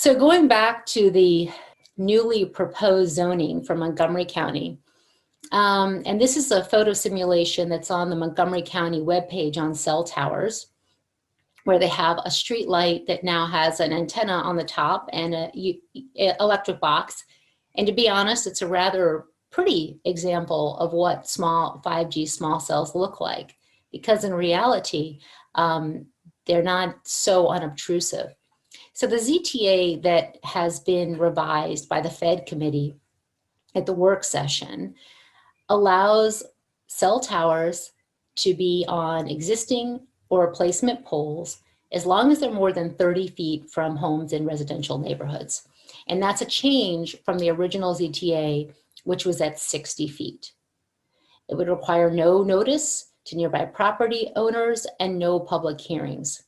So going back to the newly proposed zoning for Montgomery County, and this is a photo simulation that's on the Montgomery County webpage on cell towers, where they have a street light that now has an antenna on the top and a electric box. And to be honest, it's a rather pretty example of what small 5G small cells look like, because in reality, they're not so unobtrusive. So the ZTA that has been revised by the Fed committee at the work session allows cell towers to be on existing or replacement poles as long as they're more than 30 feet from homes in residential neighborhoods. And that's a change from the original ZTA, which was at 60 feet. It would require no notice to nearby property owners and no public hearings.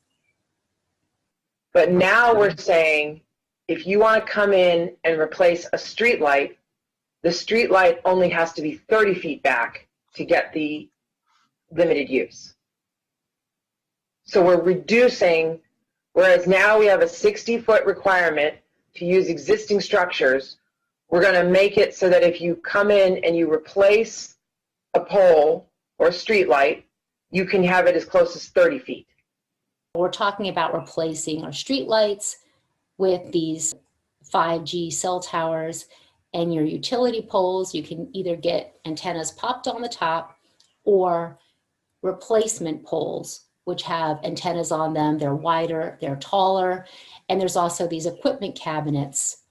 But now we're saying, if you want to come in and replace a street light, the street light only has to be 30 feet back to get the limited use. So we're reducing, whereas now we have a 60-foot requirement to use existing structures, we're going to make it so that if you come in and you replace a pole or a street light, you can have it as close as 30 feet. We're talking about replacing our streetlights with these 5G cell towers, and your utility poles. You can either get antennas popped on the top or replacement poles, which have antennas on them. They're wider, they're taller, and there's also these equipment cabinets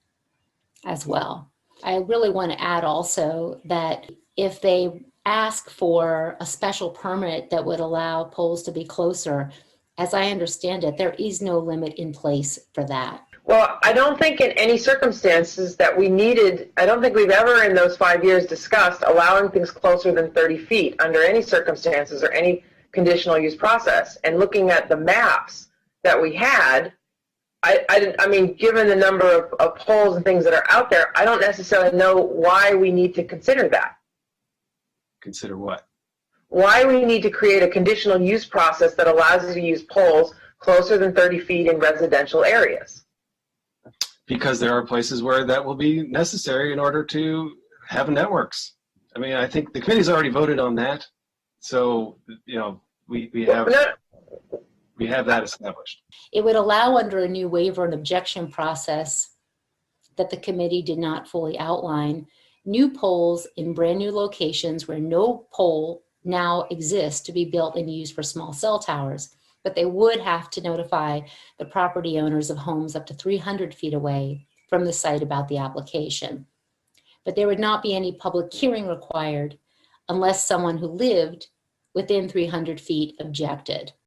as well. I really want to add also that if they ask for a special permit that would allow poles to be closer, as I understand it, there is no limit in place for that. Well, I don't think in any circumstances that we needed, I don't think we've ever in those 5 years discussed allowing things closer than 30 feet under any circumstances or any conditional use process. And looking at the maps that we had, I mean, given the number of poles and things that are out there, I don't necessarily know why we need to consider that. Consider what? Why we need to create a conditional use process that allows us to use poles closer than 30 feet in residential areas. Because there are places where that will be necessary in order to have networks. I mean, I think the committee's already voted on that. So, you know, we have that established. It would allow under a new waiver and objection process that the committee did not fully outline, new poles in brand new locations where no pole now exists to be built and used for small cell towers, but they would have to notify the property owners of homes up to 300 feet away from the site about the application. But there would not be any public hearing required unless someone who lived within 300 feet objected.